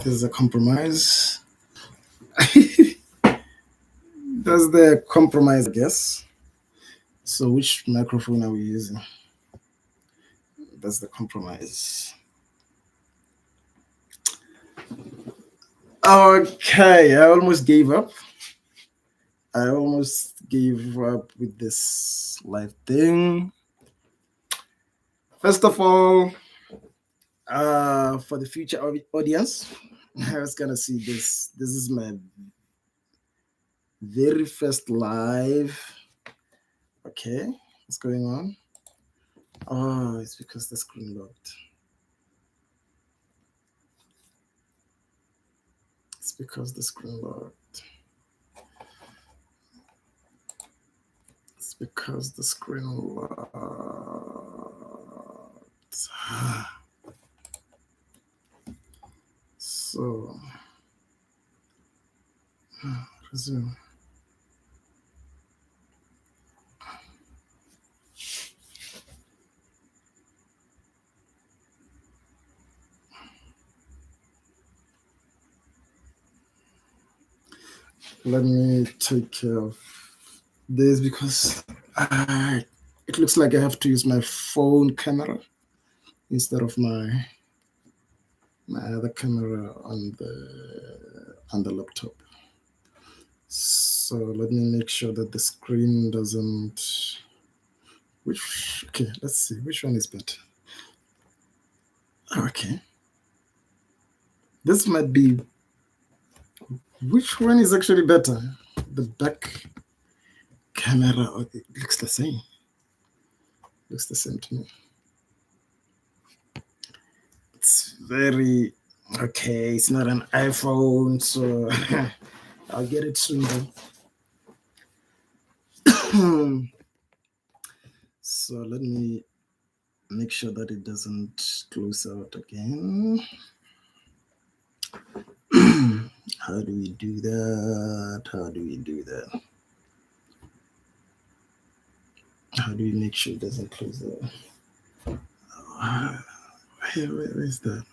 There's a compromise. That's the compromise, I guess. So which microphone are we using? That's the compromise. Okay, I almost gave up. I almost gave up with this live thing. First of all, for the future audience, I was gonna see this. This is my very first live. Okay, what's going on? Oh, it's because the screen locked. It's because the screen locked. It's because the screen locked. So, resume. Let me take care of this because it looks like I have to use my phone camera instead of my other camera on the laptop. So let me make sure that the screen doesn't. Okay, let's see which one is better. Okay, this might be. Which one is actually better? The back camera. It looks the same. Looks the same to me. It's very okay. It's not an iPhone, so I'll get it soon though. So let me make sure that it doesn't close out again. How do we do that? How do we do that? How do we make sure it doesn't close out? Where is that?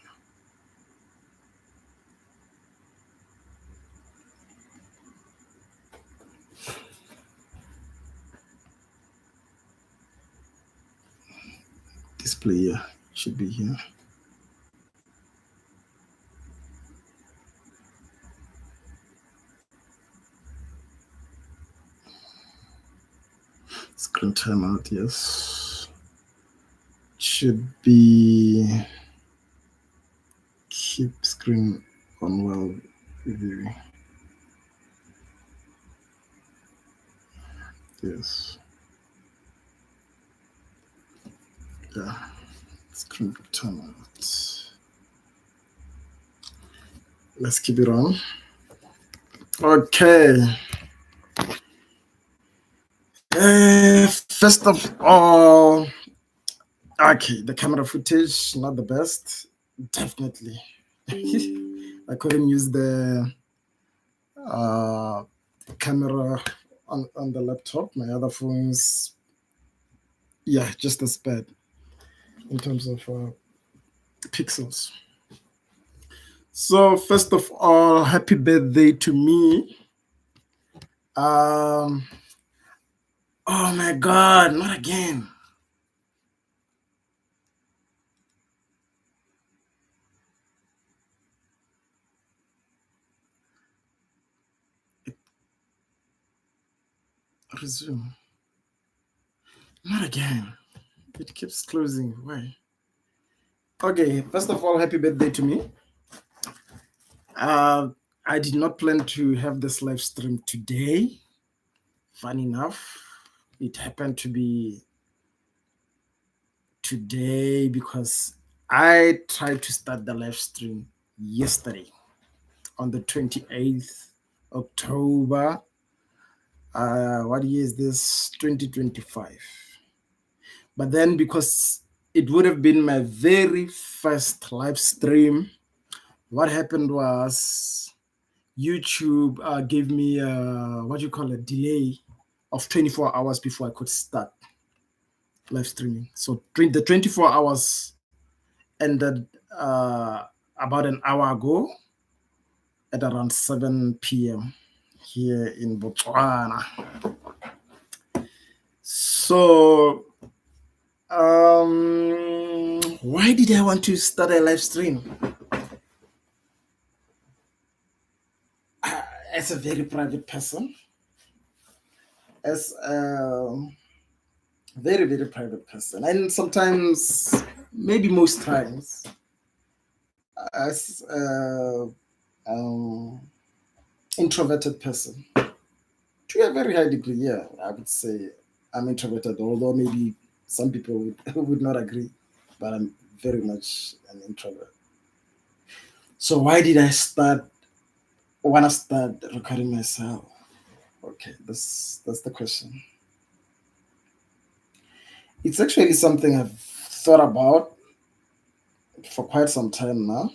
Display here should be here. Screen timeout, yes. Should be keep screen on while viewing. Yes. Yeah. Screen timeout. Let's keep it on. Okay. First of all, okay, the camera footage not the best, definitely. I couldn't use the camera on the laptop. My other phones, yeah, just as bad in terms of pixels. So first of all, happy birthday to me. Oh my God, not again. Resume. Not again. It keeps closing. Why? Okay, first of all, happy birthday to me. I did not plan to have this live stream today. Fun enough, it happened to be today because I tried to start the live stream yesterday on the 28th October. What year is this? 2025. But then because it would have been my very first live stream, what happened was YouTube gave me a delay of 24 hours before I could start live streaming. So the 24 hours ended about an hour ago. at around 7 p.m. here in Botswana. So, why did I want to start a live stream? As a very private person, as a very, very private person, and sometimes, maybe most times, as a introverted person, to a very high degree. Yeah, I would say I'm introverted, although maybe some people would not agree, but I'm very much an introvert. So why did I want to start recording myself? Okay, that's the question. It's actually something I've thought about for quite some time now.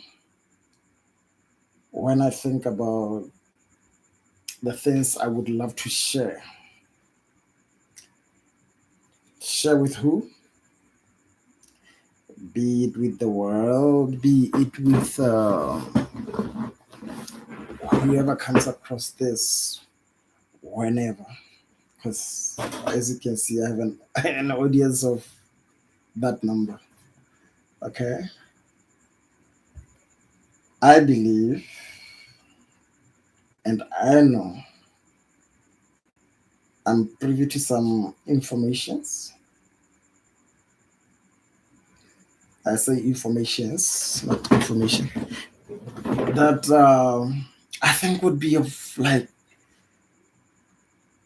When I think about the things I would love to share with who? Be it with the world, be it with whoever comes across this, whenever. Because as you can see, I have an audience of that number. Okay. I believe and I know I'm privy to some informations. I say informations, not information, that I think would be of like,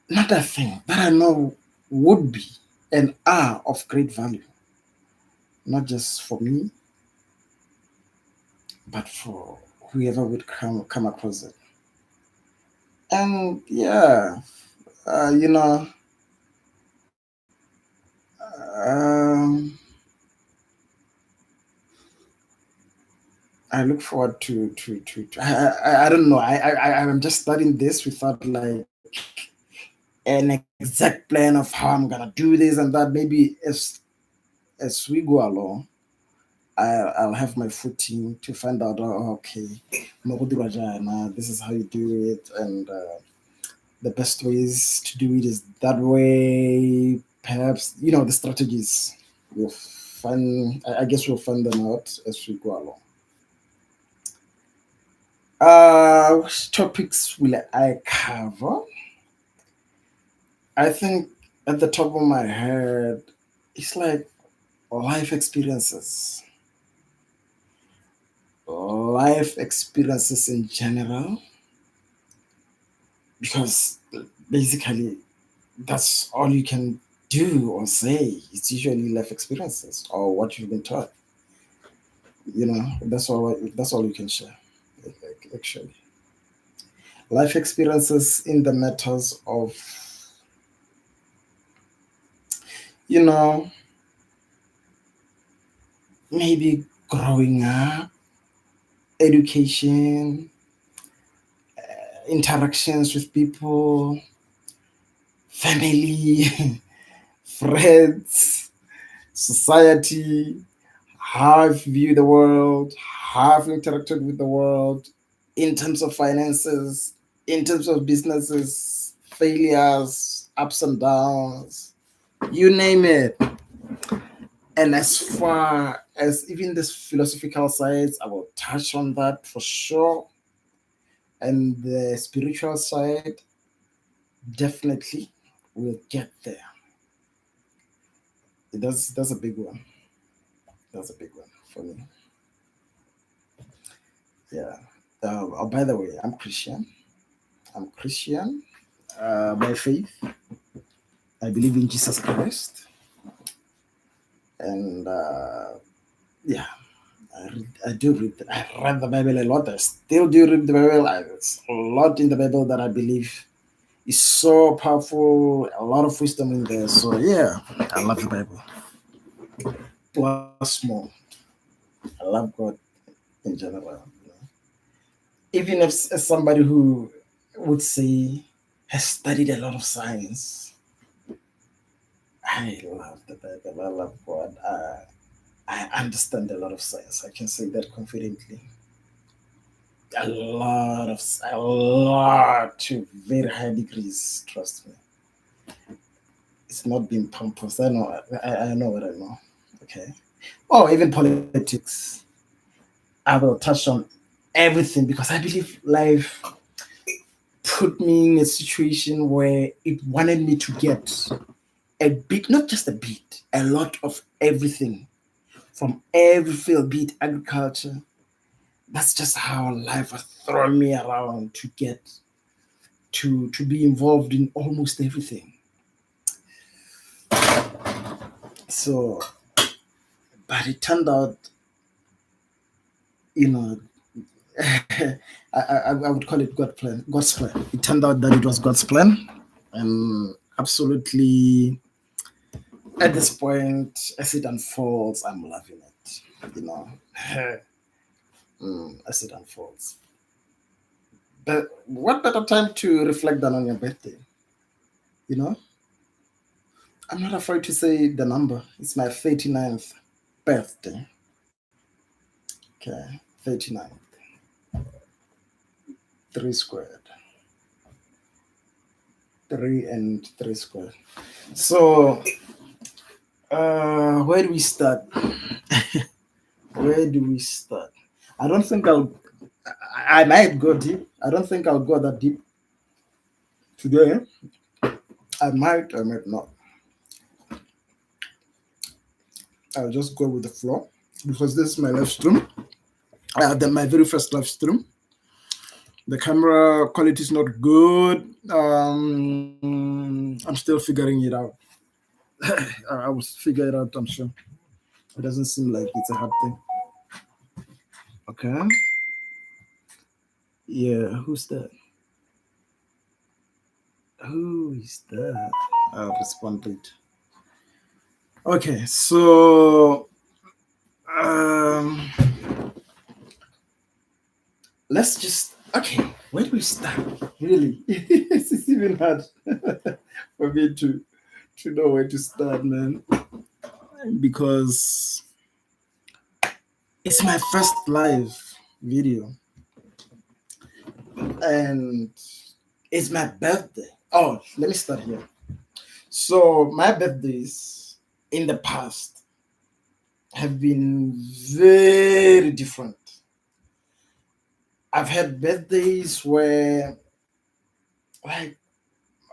not a thing that I know would be and are of great value, not just for me, but for whoever would come across it. And yeah, uh, you know, um, I look forward I don't know. I'm just starting this without like an exact plan of how I'm gonna do this and that. Maybe as we go along, I'll have my footing to find out. Oh, okay, this is how you do it, and the best ways to do it is that way. Perhaps the strategies. We'll find. I guess we'll find them out as we go along. Which topics will I cover? I think at the top of my head, it's like life experiences. Life experiences in general, because basically that's all you can do or say. It's usually life experiences or what you've been taught. That's all you can share, actually. Life experiences in the matters of, you know, maybe growing up, education, interactions with people, family, friends, society, how I view the world, how I've interacted with the world in terms of finances, in terms of businesses, failures, ups and downs, you name it. And as far as even this philosophical sides, I will touch on that for sure. And the spiritual side, definitely we'll get there. That's a big one. That's a big one for me. Yeah. Oh, by the way, I'm Christian. I'm Christian by faith. I believe in Jesus Christ. And yeah, I do read. I read the Bible a lot. I still do read the Bible. There's a lot in the Bible that I believe is so powerful. A lot of wisdom in there. So yeah, I love the Bible. Plus more, I love God in general. Even if as somebody who would say has studied a lot of science, I love the Bible. I love God. I understand a lot of science. I can say that confidently. a lot to very high degrees. Trust me, it's not been pompous. I know, I know what I know. Okay. Oh, even politics. I will touch on everything because I believe life put me in a situation where it wanted me to get a bit, not just a bit, a lot of everything from every field, be it agriculture. That's just how life has thrown me around to get to be involved in almost everything. So, but it turned out, you know, I would call it God's plan. It turned out that it was God's plan, and absolutely at this point, as it unfolds, I'm loving it. You know, as it unfolds. But what better time to reflect than on your birthday? You know, I'm not afraid to say the number. It's my 39th birthday. Okay, 39, 3 squared, 3 squared. So, where do we start? Where do we start? I don't think I might go deep. I don't think I'll go that deep today. I might not. I'll just go with the flow because this is my live stream. My very first live stream. The camera quality is not good. I'm still figuring it out. I will figure it out, I'm sure. It doesn't seem like it's a hard thing. Okay. Yeah, who's that? Who is that? I'll respond to it. Okay, so um, let's just where do we start? Really, it's even hard for me to know where to start, man, because it's my first live video and it's my birthday. Oh, let me start here. So my birthdays in the past have been very different. I've had birthdays where, like,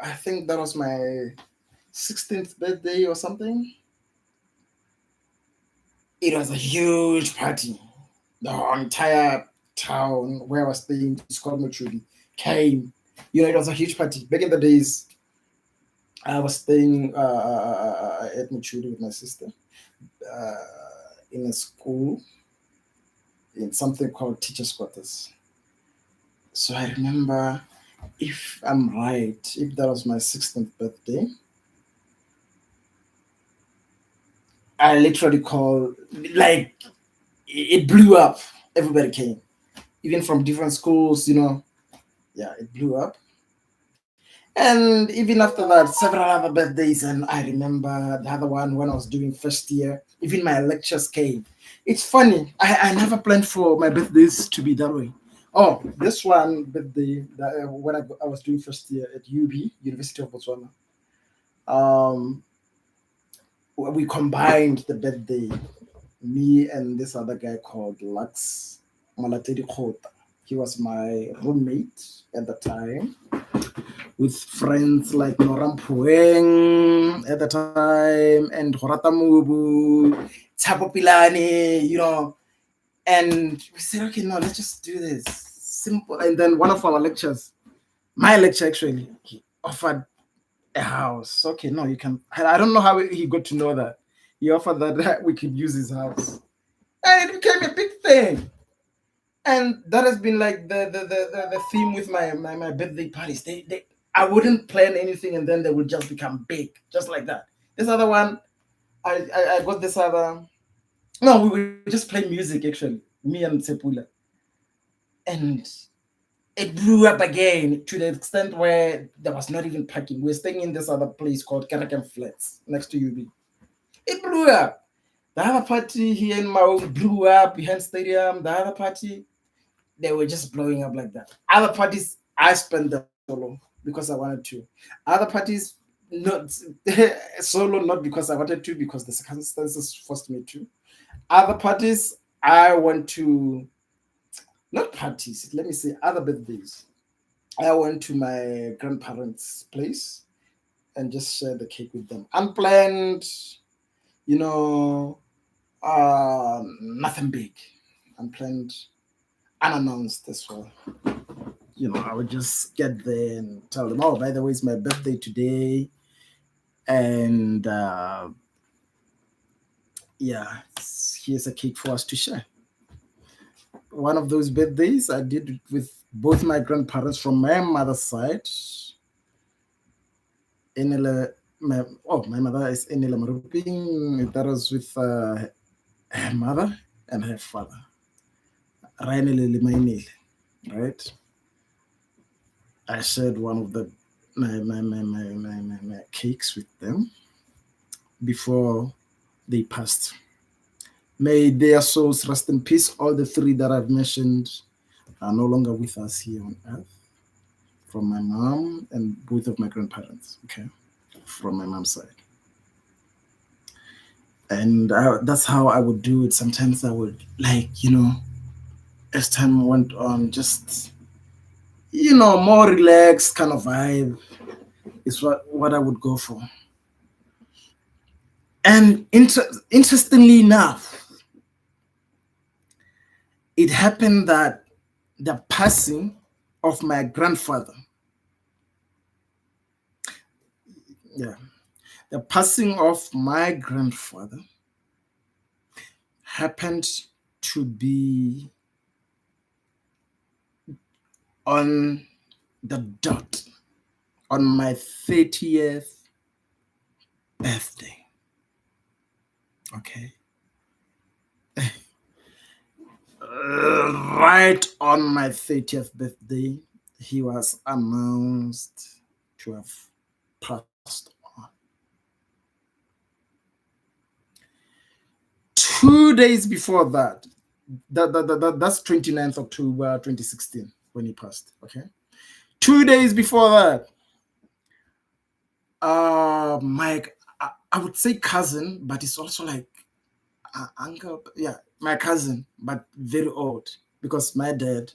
I think that was my 16th birthday or something. It was a huge party. The entire town where I was staying, it's called Machudi, came. You know, it was a huge party. Back in the days, I was staying at Machudi with my sister uh, in a school in something called teachers' quarters. So I remember, if I'm right, if that was my 16th birthday, I literally called, like, it blew up. Everybody came, even from different schools, you know. Yeah, it blew up. And even after that, several other birthdays. And I remember the other one when I was doing first year, even my lectures came. It's funny, I never planned for my birthdays to be that way. Oh, this one birthday, when I was doing first year at UB, University of Botswana, um, we combined the birthday, me and this other guy called Lux Malatedi Khota. He was my roommate at the time, with friends like Noram Pueng at the time and Horata Mubu, Tapo Pilani, you know. And we said, okay, no, let's just do this. Simple. And then one of our lectures, my lecture actually, he offered a house. Okay, no, you can. I don't know how he got to know that. He offered that we could use his house. And it became a big thing. And that has been like the theme with my birthday parties. They I wouldn't plan anything and then they would just become big, just like that. This other one, I got this other. No, we would just play music actually, me and Sepula, and it blew up again to the extent where there was not even parking. We were staying in this other place called Karakan Flats next to UB. It blew up. The other party here in Maui blew up behind stadium. The other party, they were just blowing up like that. Other parties, I spent them solo because I wanted to. Other parties, not solo, not because I wanted to, because the circumstances forced me to. Other parties, I went to, not parties, let me say other birthdays. I went to my grandparents' place and just shared the cake with them. Unplanned, you know, nothing big. Unplanned, unannounced as well. I would just get there and tell them, oh, by the way, it's my birthday today. And yeah, here's a cake for us to share. One of those birthdays I did with both my grandparents from my mother's side. My mother is Enele Maruping. That was with her mother and her father. Right? I shared one of the my cakes with them before they passed. May their souls rest in peace. All the three that I've mentioned are no longer with us here on earth. From my mom and both of my grandparents, okay, from my mom's side. And that's how I would do it. Sometimes I would, as time went on, just, more relaxed kind of vibe is what I would go for. And interestingly enough, it happened that the passing of my grandfather, the passing of my grandfather happened to be on the dot on my 30th birthday. Okay. Right on my 30th birthday, he was announced to have passed on. 2 days before that, that's 29th October 2016 when he passed. Okay. 2 days before that, I would say cousin, but it's also like uncle. Yeah, my cousin, but very old because my dad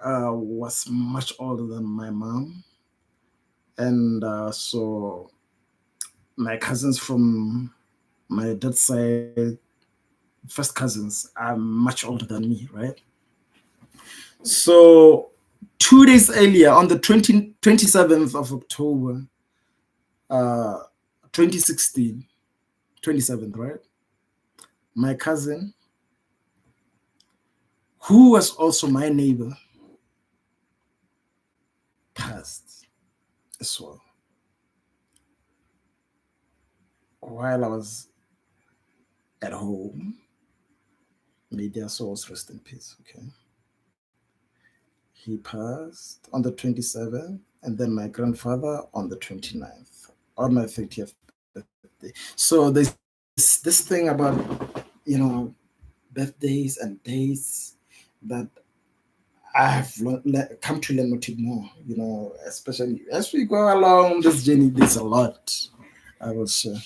was much older than my mom, and so my cousins from my dad's side, first cousins, are much older than me, right? So 2 days earlier, on the 27th of October, 2016, 27th, right? My cousin, who was also my neighbor, passed as well. While I was at home, may their souls rest in peace, okay? He passed on the 27th, and then my grandfather on the 29th, on my 30th birthday. So there's this thing about, birthdays and dates that I've come to learn a bit more, especially as we go along this journey. There's a lot I will share.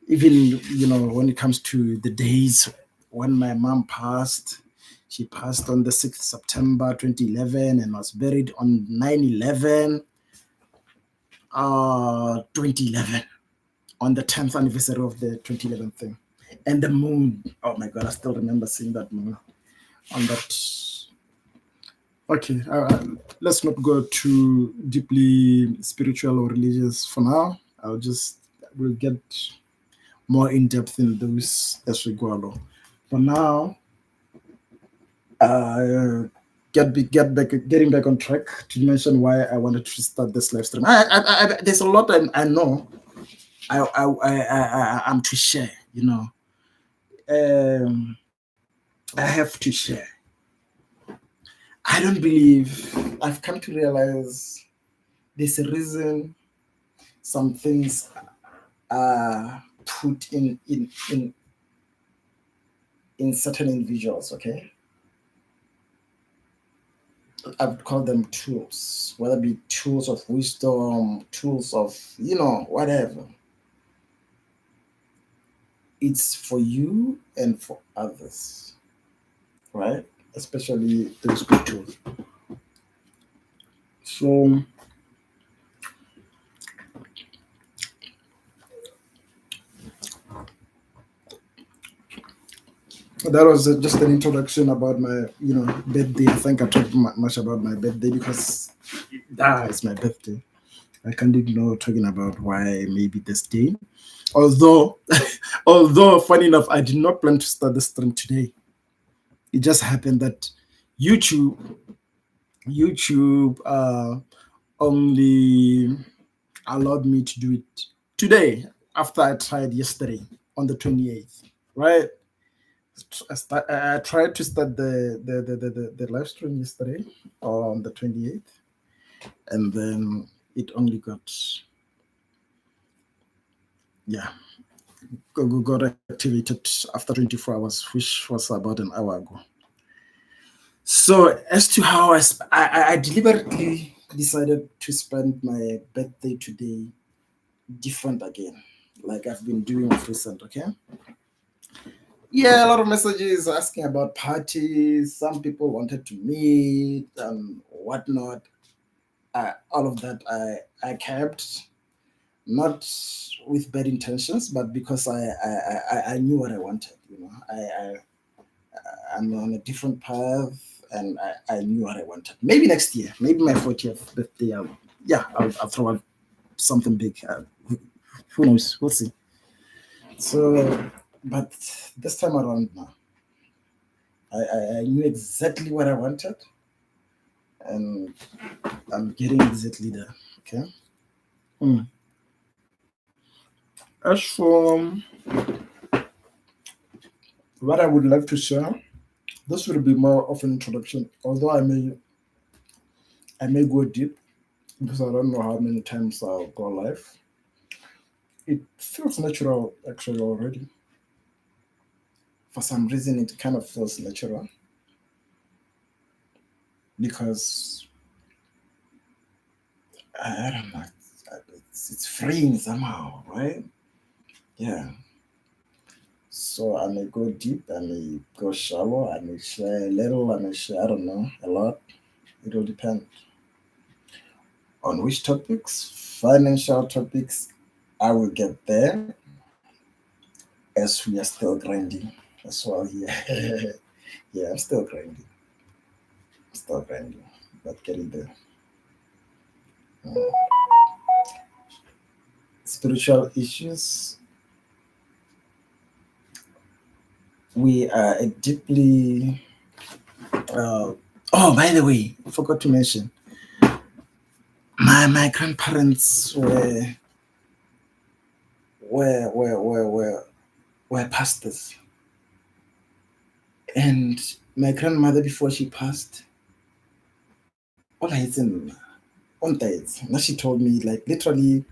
Even, when it comes to the days when my mom passed, she passed on the 6th September 2011 and was buried on 9/11, 2011, on the 10th anniversary of the 2011 thing. And the moon, oh my God, I still remember seeing that moon on that. Okay, let's not go too deeply spiritual or religious for now. We'll get more in depth in those as we go along. For now, getting back on track to mention why I wanted to start this live stream. There's a lot I know. I'm to share. I have to share. I don't believe, I've come to realize there's a reason some things are put in certain individuals, okay? I would call them tools, whether it be tools of wisdom, tools of, whatever. It's for you and for others, right? Especially those good tools. So that was just an introduction about my, birthday. I think I talked much about my birthday because it's my birthday. I can't ignore talking about why maybe this day. Although, although funny enough, I did not plan to start the stream today. It just happened that YouTube, YouTube only allowed me to do it today after I tried yesterday on the 28th, right? I tried to start the live stream yesterday on the 28th, and then it only got, yeah, got activated after 24 hours, which was about an hour ago. So as to how I deliberately decided to spend my birthday today different again, like I've been doing of recent, okay? Yeah, a lot of messages asking about parties. Some people wanted to meet and whatnot. All of that I kept, not with bad intentions, but because I knew what I wanted. I'm on a different path, and I knew what I wanted. Maybe next year, maybe my 40th birthday. I'll throw out something big. Who knows? We'll see. So, but this time around now, I knew exactly what I wanted, and I'm getting exactly there. Okay. Mm. As for what I would like to share, this will be more of an introduction. Although I may go deep because I don't know how many times I'll go live. It feels natural actually already. For some reason, it kind of feels natural because I don't know. It's freeing somehow, right? Yeah. So I may go deep, I may go shallow, I may share a little, I may share, I don't know, a lot. It will depend on which topics, financial topics. I will get there as we are still grinding as well here. Yeah, I'm still grinding, but getting there. Uh, Spiritual issues. We are a deeply. Oh, by the way, I forgot to mention. My grandparents were were were were, were pastors, and my grandmother before she passed, all I on dates. Now she told me like literally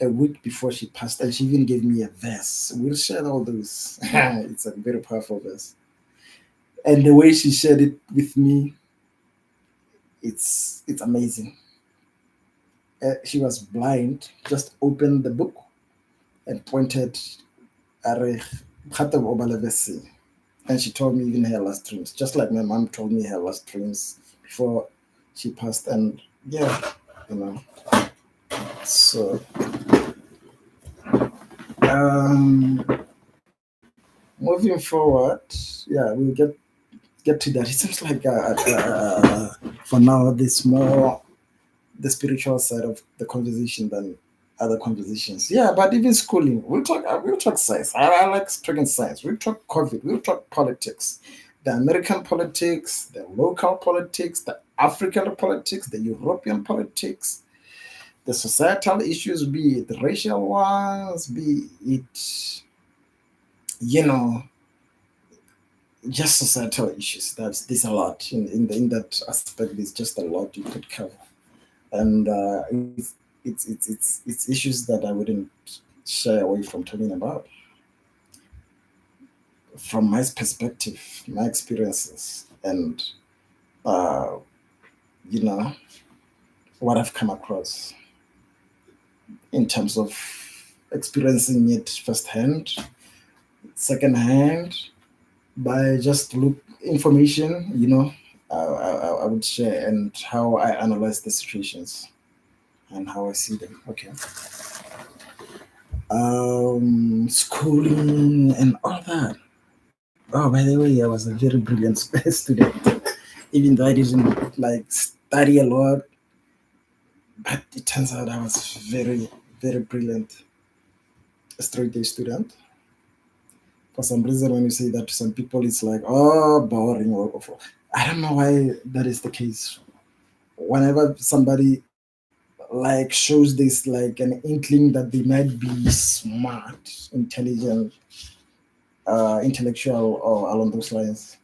a week before she passed, and she even gave me a verse. We'll share all those. It's a very powerful verse, and the way she shared it with me, it's amazing. She was blind, just opened the book and pointed at and she told me even her last dreams, just like my mom told me her last dreams before she passed. And yeah, you know. So um, moving forward, yeah, we'll get to that. It seems like for now, there's more the spiritual side of the conversation than other conversations. Yeah, but even schooling, we'll talk science. I like talking science. We'll talk COVID. We'll talk politics, the American politics, the local politics, the African politics, the European politics, the societal issues, be it racial ones, be it you know just societal issues. There's a lot in that aspect. There's just a lot you could cover, and it's issues that I wouldn't shy away from talking about from my perspective, my experiences, and uh, you know, what I've come across in terms of experiencing it firsthand, secondhand, by just look information, I would share, and how I analyze the situations and how I see them. Okay. Schooling and all that. Oh, by the way, I was a very brilliant student, even though I didn't like study a lot. But it turns out I was very, very brilliant straight A student. For some reason, when you say that to some people, it's like, oh, boring. I don't know why that is the case. Whenever somebody like shows this like an inkling that they might be smart, intelligent, intellectual, or along those lines,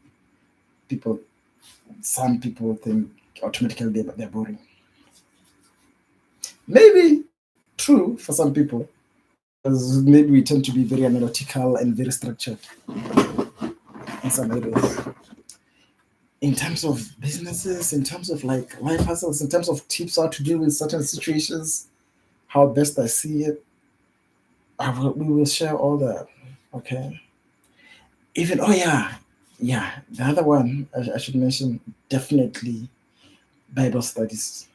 people, some people think automatically they're boring. Maybe true for some people, because maybe we tend to be very analytical and very structured in some areas. In terms of businesses, in terms of like life hustles, in terms of tips how to deal with certain situations, how best I see it, we will share all that. Okay. Even, oh yeah, the other one I should mention, definitely Bible studies.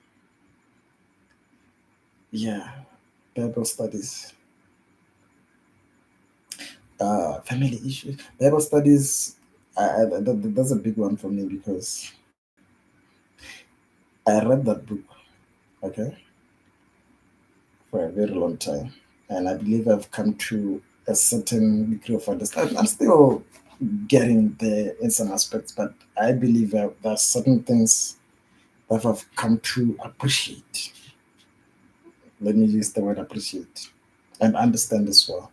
Yeah, Bible studies. Family issues. Bible studies, that's a big one for me because I read that book, okay, for a very long time. And I believe I've come to a certain degree of understanding. I'm still getting there in some aspects, but I believe that there are certain things that I've come to appreciate. Let me use the word appreciate and understand as well.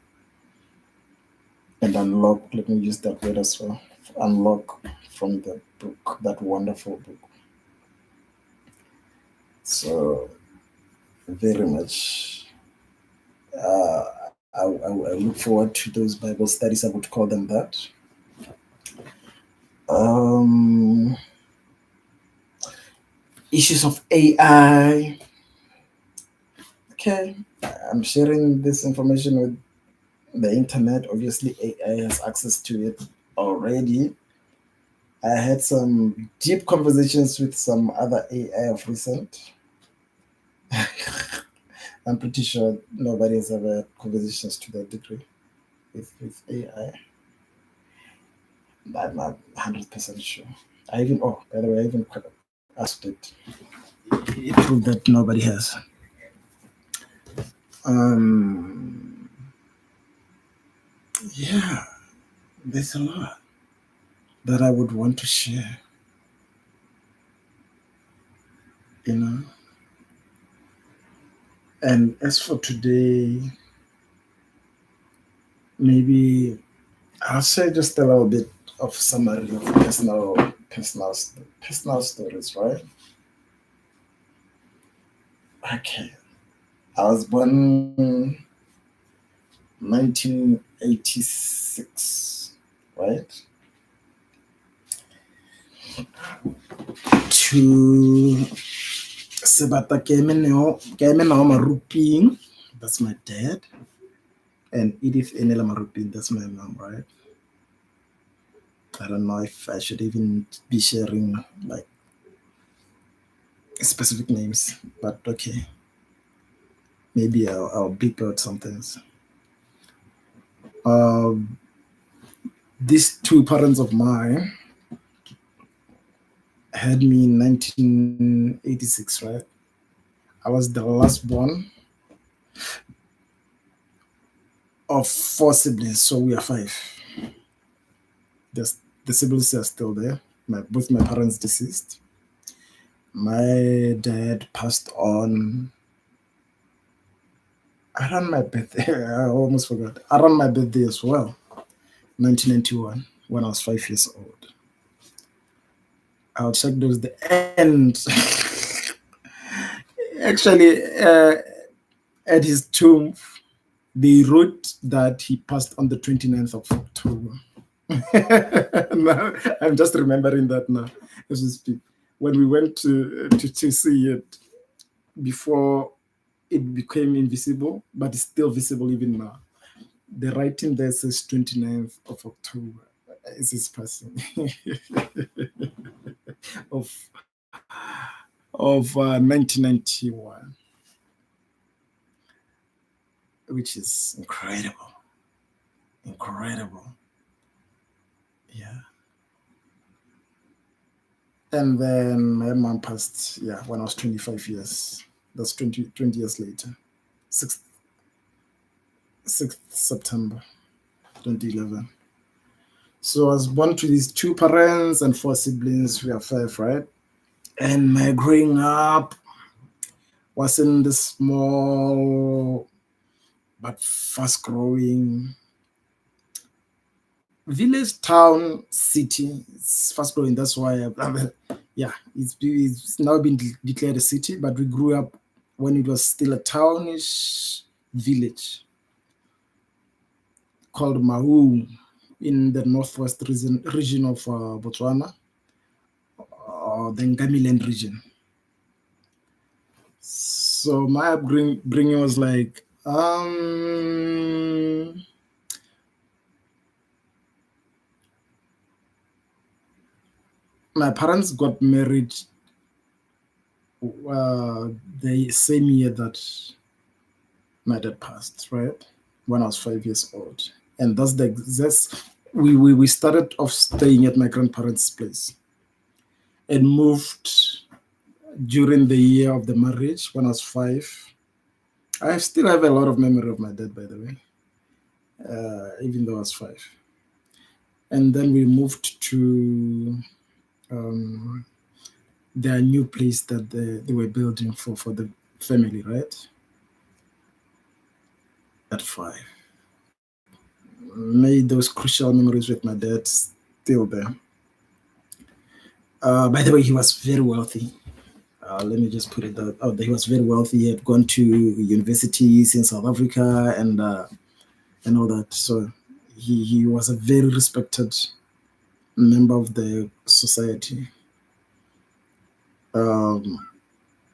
And unlock, let me use that word as well. Unlock from the book, that wonderful book. So, very much. I look forward to those Bible studies. I would call them that. Um, Issues of AI. Okay, I'm sharing this information with the internet. Obviously, AI has access to it already. I had some deep conversations with some other AI of recent. I'm pretty sure nobody has ever had conversations to that degree with AI. I'm not 100% sure. By the way, I even asked it. It proved that nobody has. Um, yeah, there's a lot that I would want to share, you know. And as for today, maybe I'll say just a little bit of summary of personal stories, right? Okay, I was born 1986, right? To Sebata Kemenao Maruping, that's my dad, and Edith Enela Maruping, that's my mom, right? I don't know if I should even be sharing like specific names, but okay. Maybe I'll beep out some things. These two parents of mine had me in 1986, right? I was the last born of four siblings, so we are five. The siblings are still there. Both my parents deceased. My dad passed on around my birthday. I almost forgot. Around my birthday as well, 1991, when I was 5 years old. I'll check those the end. Actually, at his tomb, they wrote that he passed on the 29th of October. Now, I'm just remembering that now as we speak. when we went to see it before it became invisible, but it's still visible even now. The writing there says 29th of October is his passing of 1991, which is incredible. Incredible. Yeah. And then my mom passed, yeah, when I was 25 years. That's 20 years later. 6th, 6th September 2011. So I was born to these two parents and four siblings. We are five, right? And my growing up was in this small but fast growing village, town, city. It's fast growing. That's why, yeah, it's now been declared a city, but we grew up when it was still a townish village called Mahu in the northwest region of Botswana, the Ngamiland region. So my upbringing was like, my parents got married the same year that my dad passed, right? When I was 5 years old. And we started off staying at my grandparents' place and moved during the year of the marriage when I was 5. I still have a lot of memory of my dad, by the way, even though I was 5. And then we moved to their new place that they were building for the family, right? At 5. Made those crucial memories with my dad still there. By the way, he was very wealthy. Let me just put it out there. He was very wealthy. He had gone to universities in South Africa and all that. So he was a very respected member of the society.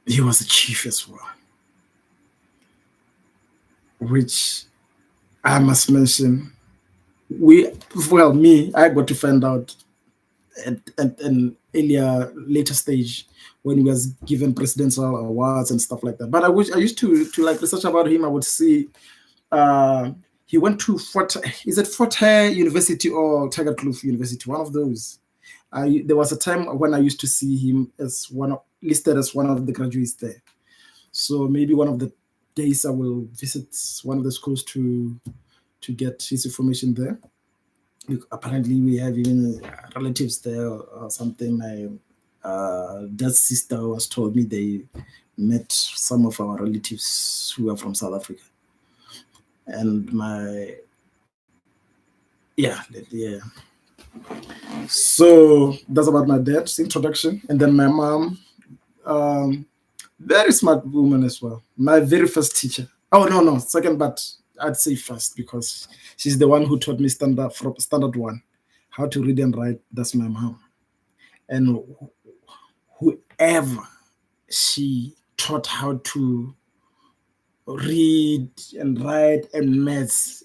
He was a chief as well, which I must mention. I got to find out at an later stage when he was given presidential awards and stuff like that. But I used to like research about him. I would see he went to Fort Hare University or Tygerkloof University, one of those. There was a time when I used to see him as listed as one of the graduates there. So maybe one of the days I will visit one of the schools to get his information there. Apparently, we have even relatives there or something. My dad's sister was told me they met some of our relatives who are from South Africa. And yeah. So that's about my dad's introduction. And then my mom, very smart woman as well. My very first teacher. Oh, no, second, but I'd say first because she's the one who taught me standard 1, how to read and write. That's my mom. And whoever she taught how to read and write and maths,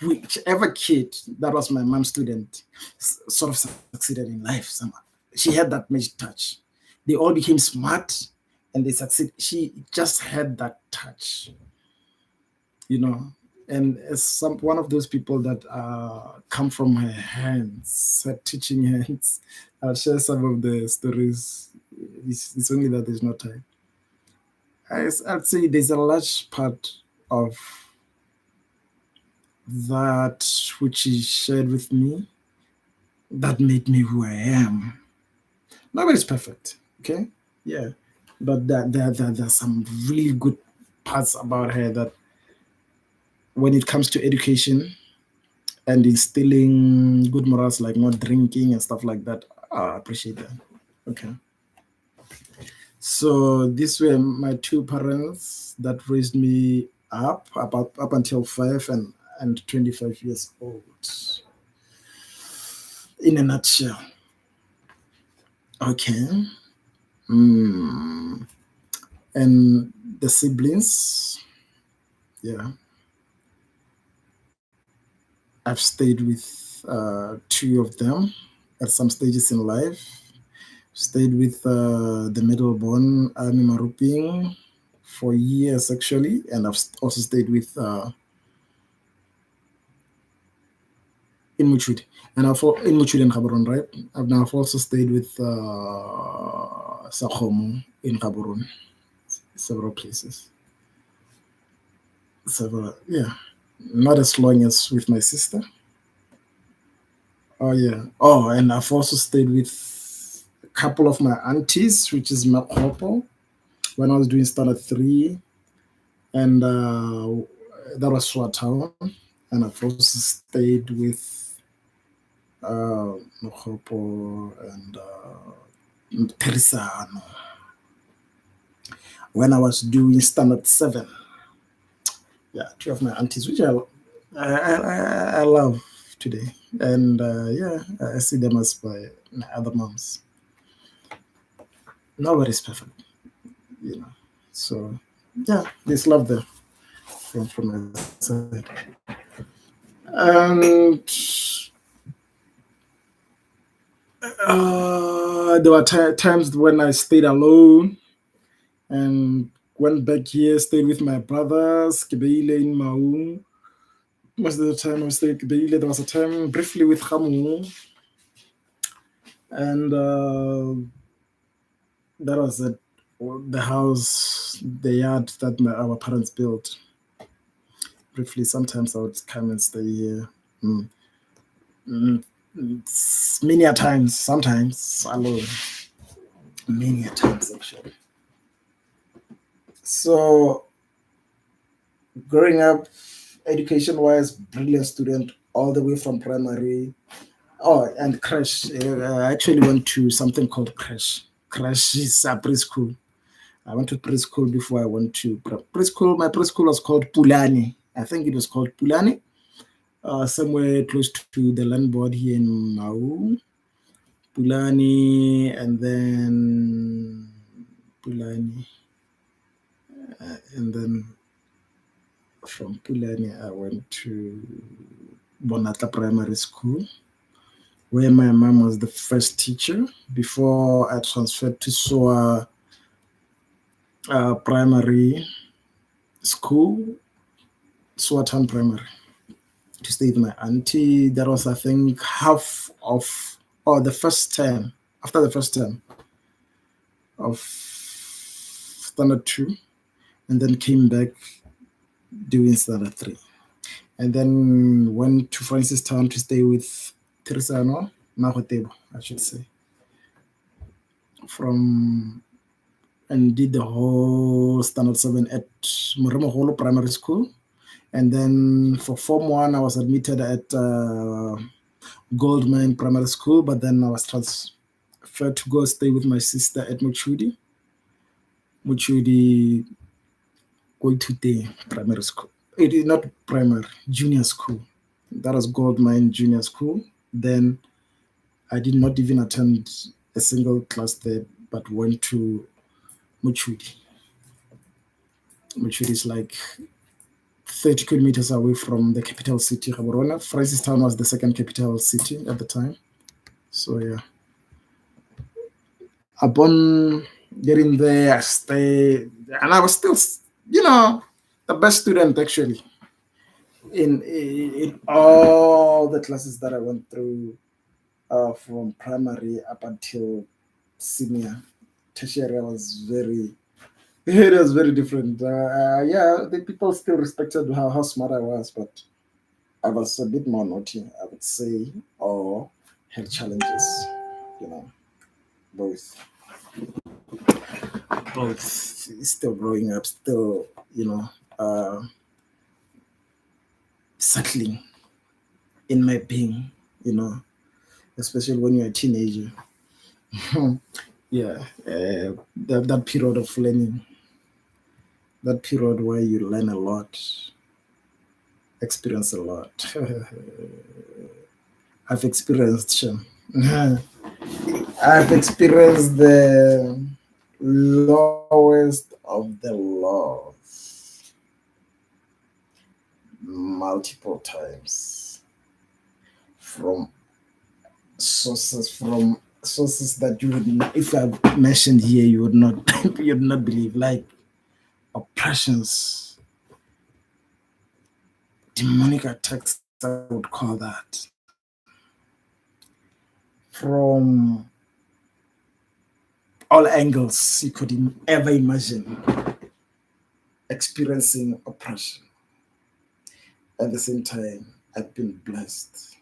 whichever kid that was my mom's student sort of succeeded in life somehow. She had that magic touch. They all became smart and they succeed. She just had that touch, and as one of those people that come from her hands, her teaching hands. I'll share some of the stories. It's only that there's no time. I'd say there's a large part of that which she shared with me that made me who I am. Nobody's perfect, okay? Yeah, but there's some really good parts about her that when it comes to education and instilling good morals like not drinking and stuff like that, I appreciate that. Okay. So these were my two parents that raised me up until 5 and 25 years old. In a nutshell. Okay. Mm. And the siblings, yeah, I've stayed with two of them at some stages in life. Stayed with the middle-born, Ami Maruping, for years actually, and I've also stayed with in Muchud, and in Muchud and Gaborone, right? I've also stayed with Sakhomo in Gaborone, several places. Several, yeah, not as long as with my sister. Oh yeah. Oh, and I've also stayed with a couple of my aunties, which is Makopo, when I was doing standard 3, and that was Swatown. And I've also stayed with Makopo and Terisano when I was doing standard 7. Yeah, two of my aunties, which I love today, and yeah, I see them as my other moms. Nobody's perfect, you know. So yeah, there's love there from my side. And there were times when I stayed alone and went back here, stayed with my brothers, Kebeile in Maung. Most of the time I stayed Kebeile. There was a time briefly with Hamu, and that was it. The house, the yard that our parents built. Briefly, sometimes I would come and stay here. Mm. Mm. Many a times, sometimes alone. Many a times, actually. So, growing up, education-wise, brilliant student all the way from primary. Oh, and crash. I actually went to something called crash. Crash is a preschool. I went to preschool before I went to preschool. My preschool was called Pulani. I think it was called Pulani, somewhere close to the land board here in Mau. Pulani, and then Pulani, and then from Pulani, I went to Bonata Primary School, where my mom was the first teacher before I transferred to SOA Primary School, SOA Town Primary, to stay with my auntie. That was, I think, half of, or the first term, after the first term of standard 2, and then came back doing standard 3. And then went to Francistown to stay with Terisano Mahotebo, I should say. And did the whole standard 7 at Moremo Primary School. And then for Form 1, I was admitted at Goldmine Primary School, but then I was transferred to go stay with my sister at Muchudi going to the primary school. It is not primary, junior school. That was Goldmine Junior School. Then I did not even attend a single class there, but went to Muchudi. Muchudi is like 30 kilometers away from the capital city, Gaborone. Francistown was the second capital city at the time. So yeah. Upon getting there, I stayed, and I was still, the best student actually in all the classes that I went through, from primary up until senior. Tertiary was it was very different. Yeah, the people still respected how smart I was, but I was a bit more naughty, I would say, or had challenges, you know, both. Both. Still growing up, still, settling in my being, especially when you're a teenager. Yeah, that period of learning, that period where you learn a lot, experience a lot. I've experienced I've experienced the lowest of the lows multiple times from sources that you would not, if I mentioned here, you would not you would not believe, like oppressions, demonic attacks, I would call that, from all angles you could ever imagine, experiencing oppression. At the same time, I've been blessed.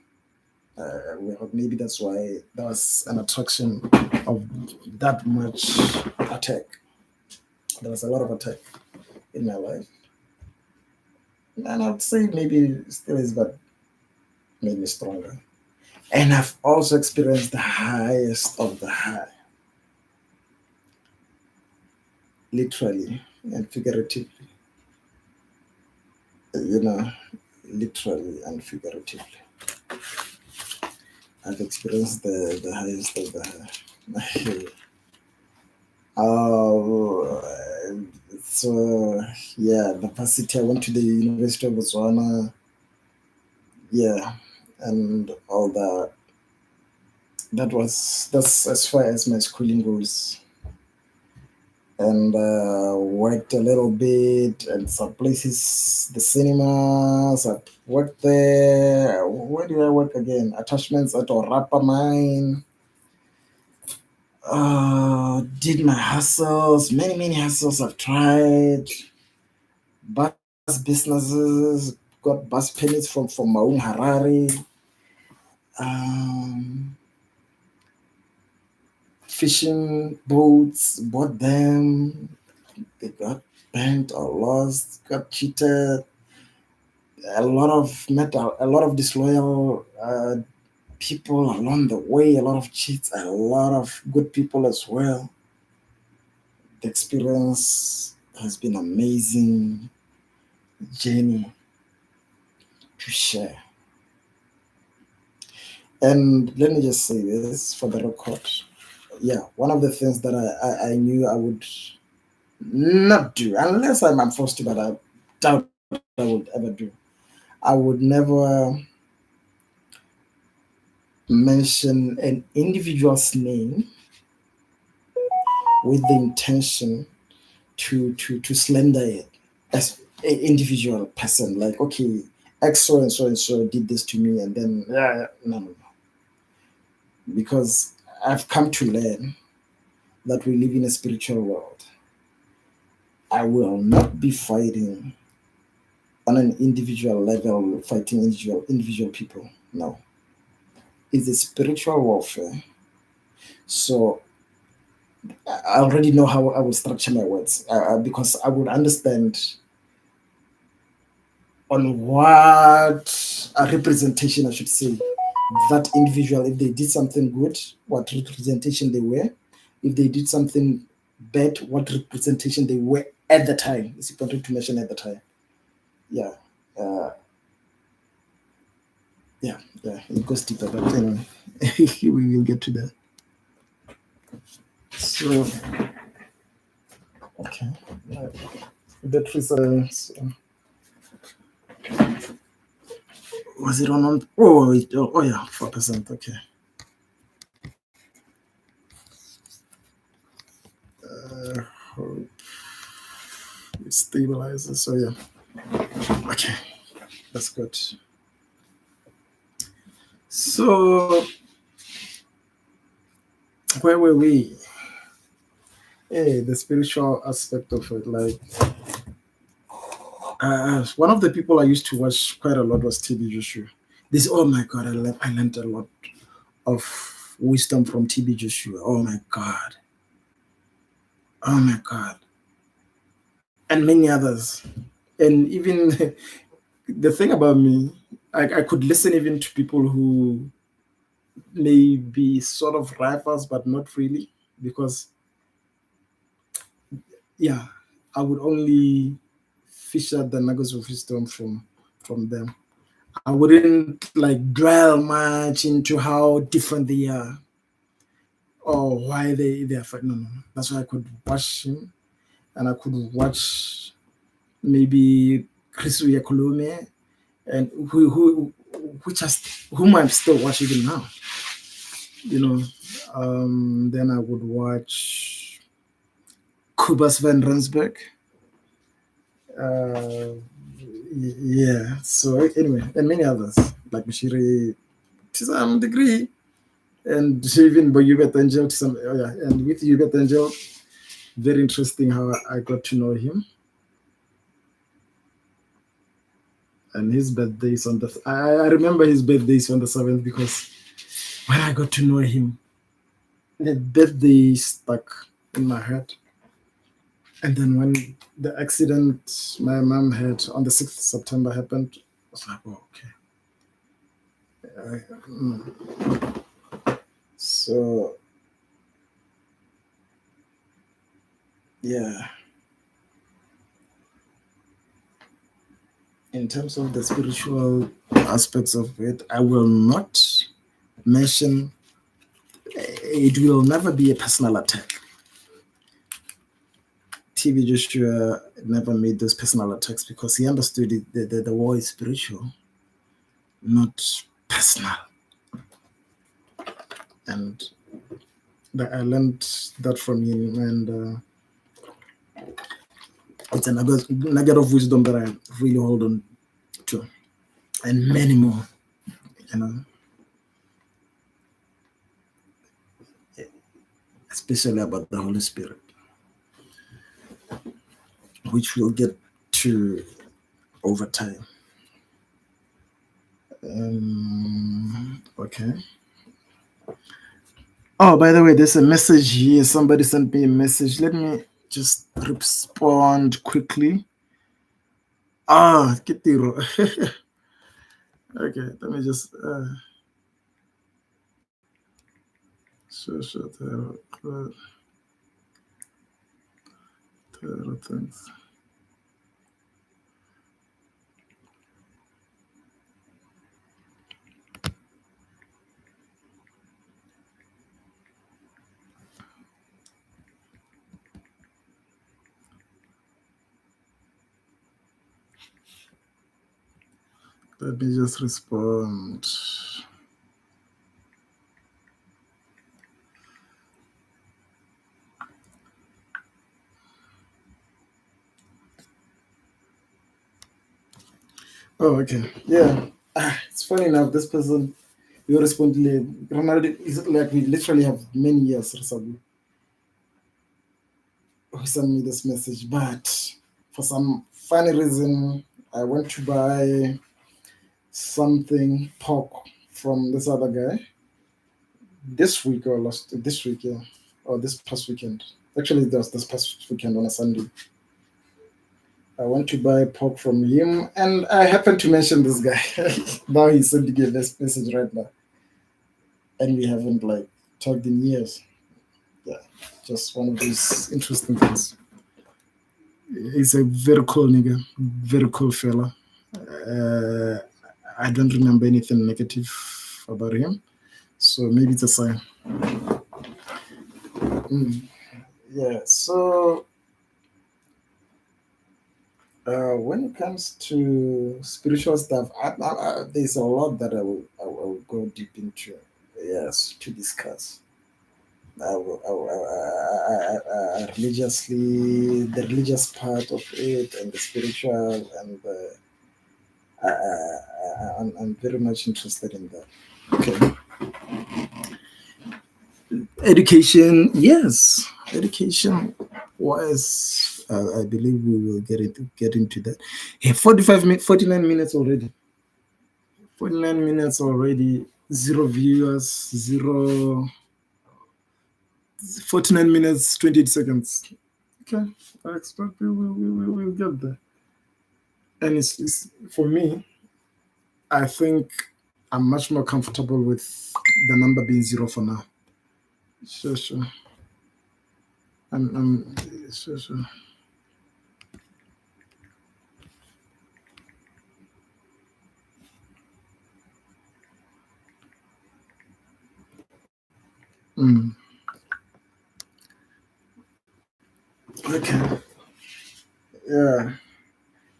Well, maybe that's why there was an attraction of that much attack. There was a lot of attack in my life. And I'd say maybe still is, but made me stronger. And I've also experienced the highest of the high, literally and figuratively. You know, literally and figuratively. I've experienced the highest of the high. So yeah, the varsity. I went to the University of Botswana. Yeah, and all that. That's as far as my schooling goes. And worked a little bit and some places, the cinemas. I worked there. Where did I work again? Attachments at Orapa Mine. Did my hustles, many hustles I've tried. Bus businesses, got bus permits from Maung Harare. Fishing boats, bought them. They got bent or lost, got cheated. A lot of a lot of disloyal people along the way, a lot of cheats, a lot of good people as well. The experience has been amazing journey to share. And let me just say this for the record. Yeah, one of the things that I knew I would not do, unless I'm forced to, but I doubt I would ever do. I would never mention an individual's name with the intention to slander it as an individual person. Like, okay, X so and so did this to me, and then no. Because I've come to learn that we live in a spiritual world. I will not be fighting on an individual level, fighting individual people. No. It's a spiritual warfare. So I already know how I will structure my words because I would understand on what a representation, I should say, that individual, if they did something good, what representation they were. If they did something bad, what representation they were at the time. It's important to mention at the time. Yeah. Yeah, it goes deeper, but anyway, we will get to that. So, okay. Battery silence. Was it on? Oh, yeah, 4%. Okay. Hope it stabilizes. So yeah. Okay, that's good. So where were we? Hey, the spiritual aspect of it. Like, one of the people I used to watch quite a lot was TB Joshua. Oh my God, I learned a lot of wisdom from TB Joshua. Oh my God. And many others. And even the thing about me, I could listen even to people who may be sort of rivals, but not really, because I would only fish out the nuggets of wisdom from them. I wouldn't like dwell much into how different they are or why they are fighting. No, no, no. That's why I could watch him, and I could watch maybe Chris Yakulome, and whom I'm still watching even now. You know, then I would watch Kubas van Rensburg. Yeah. So anyway, and many others like Mishiri to some degree, and even Boyubet Angel to some. Oh yeah, and with Yubet Angel, very interesting how I got to know him. And his birthday is on the. I remember his birthday is on the 7th because when I got to know him, the birthday stuck in my head. And then when the accident my mom had on the 6th of September happened, I was like, oh, okay. So, yeah. In terms of the spiritual aspects of it, I will not mention, it will never be a personal attack. TV Joshua never made those personal attacks because he understood the war is spiritual, not personal. And I learned that from him, and it's a nugget of wisdom that I really hold on to, and many more, you know, especially about the Holy Spirit, which we'll get to over time. Okay. Oh, by the way, there's a message here. Somebody sent me a message. Let me just respond quickly. Kitiro. Okay, let me just. Sure. Thanks. Let me just respond. Oh, okay. Yeah. It's funny enough, this person, you responded, Ronaldo, is like we literally have many years, Rasabu, who sent me this message, but for some funny reason, I went to buy something pork from this other guy this week this week, yeah, or this past weekend. Actually, it was this past weekend on a Sunday. I went to buy pork from him, and I happened to mention this guy. Now he's sending a message right now, and we haven't like talked in years. Yeah, just one of these interesting things. He's a very cool nigga, very cool fella. I don't remember anything negative about him, so maybe it's a sign. Yeah, so when it comes to spiritual stuff, there's a lot that I will go deep into. Yes, to discuss. Religiously, the religious part of it, and the spiritual, and I'm very much interested in that. Okay. Education, yes, education wise, I believe we will get into that. Hey, 49 minutes already. 49 minutes already. Zero viewers. 49 minutes 28 seconds. Okay, I expect we'll get there. And it's for me. I think I'm much more comfortable with the number being zero for now. Sure. I'm sure.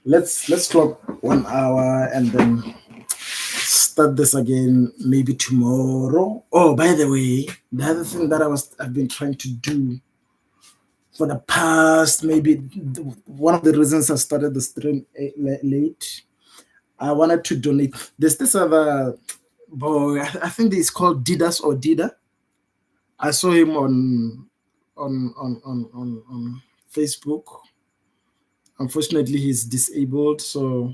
let's clock 1 hour and then start this again maybe tomorrow. Oh, by the way, the other thing that I've been trying to do for the past maybe one of the reasons I started the stream late. I wanted to donate. There's this other boy. I think he's called Didas or Dida. I saw him on Facebook. Unfortunately, he's disabled, so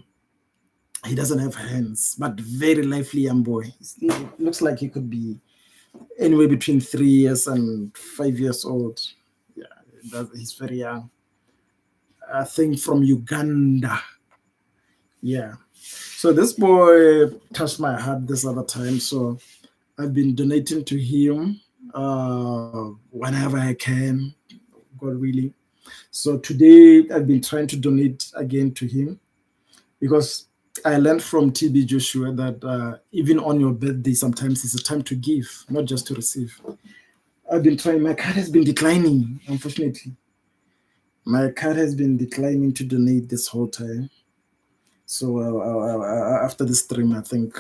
he doesn't have hands. But very lively young boy. It looks like he could be anywhere between 3 years and 5 years old. Yeah, he's very young. I think from Uganda. Yeah. So this boy touched my heart this other time. So I've been donating to him whenever I can, God willing. So today I've been trying to donate again to him because I learned from TB Joshua that even on your birthday, sometimes it's a time to give, not just to receive. I've been trying. My card has been declining, unfortunately. My card has been declining to donate this whole time. So after the stream, I think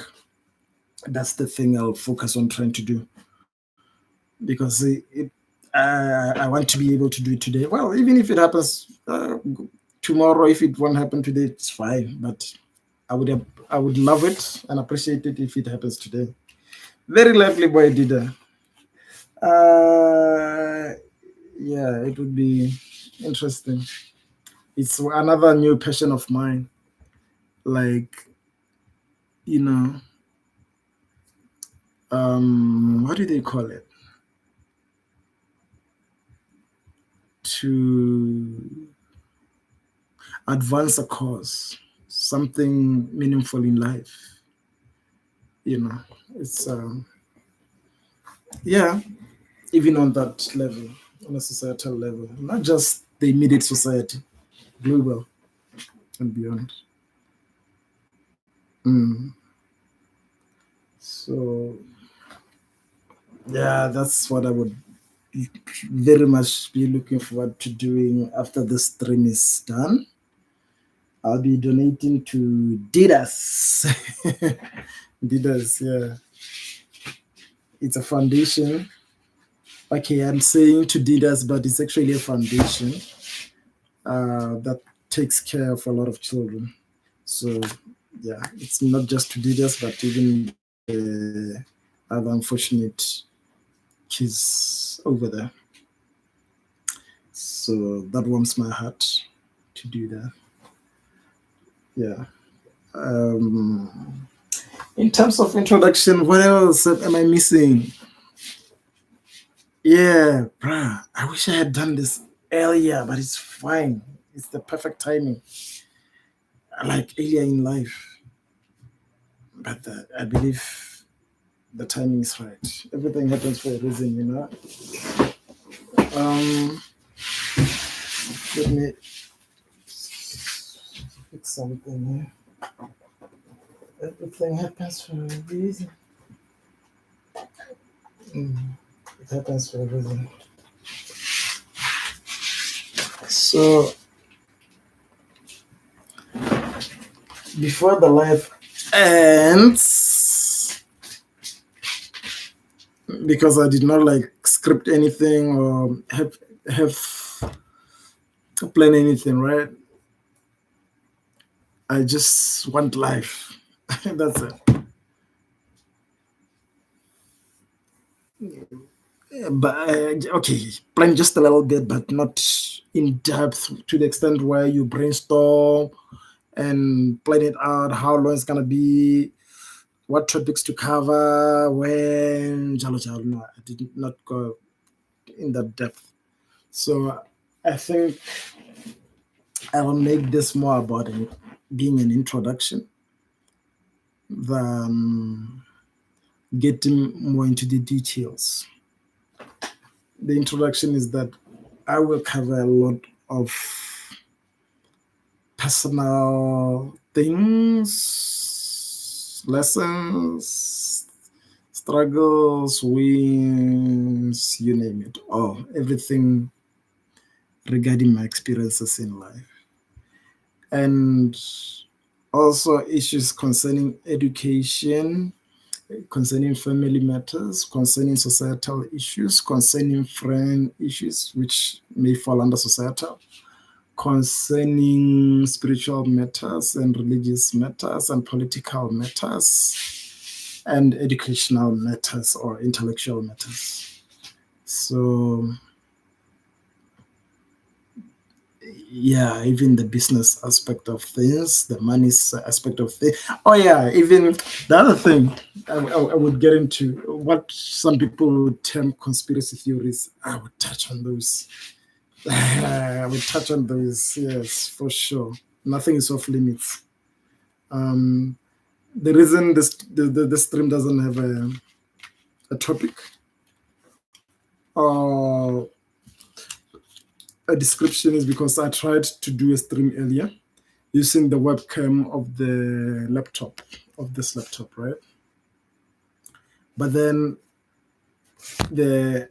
that's the thing I'll focus on trying to do because I want to be able to do it today. Well, even if it happens tomorrow, if it won't happen today, it's fine. But I would love it and appreciate it if it happens today. Very lively boy, Dida. Yeah, it would be interesting. It's another new passion of mine. Like, what do they call it? To advance a cause, something meaningful in life. It's yeah, even on that level, on a societal level, not just the immediate society, global and beyond. So yeah, that's what I would very much be looking forward to doing after the stream is done. I'll be donating to Didas. Didas, yeah. It's a foundation. Okay, I'm saying to Didas, but it's actually a foundation that takes care of a lot of children. So yeah, it's not just to Didas, but even the other unfortunate kids over there. So that warms my heart to do that. Yeah. In terms of introduction, what else am I missing? Yeah, bruh, I wish I had done this earlier, but it's fine. It's the perfect timing. Like earlier in life. But I believe the timing is right. Everything happens for a reason. Let me fix something here. Everything happens for a reason. It happens for a reason. So before the life ends, because I did not script anything or have to plan anything, right? I just want life. That's it. But okay, plan just a little bit, but not in depth to the extent where you brainstorm and plan it out how long it's gonna be, what topics to cover, when. No, I did not go in that depth. So I think I will make this more about being an introduction than getting more into the details. The introduction is that I will cover a lot of personal things, lessons, struggles, wins, you name it, all, everything regarding my experiences in life. and also issues concerning education, concerning family matters, concerning societal issues, concerning friend issues, which may fall under societal, concerning spiritual matters and religious matters and political matters and educational matters or intellectual matters. So yeah, even the business aspect of things, the money aspect of things. Oh yeah, even the other thing I would get into, what some people would term conspiracy theories. I would touch on those. I would touch on those, yes, for sure. Nothing is off limits. The reason the stream doesn't have a topic or a description is because I tried to do a stream earlier using the webcam of the laptop, of this laptop, right? But then the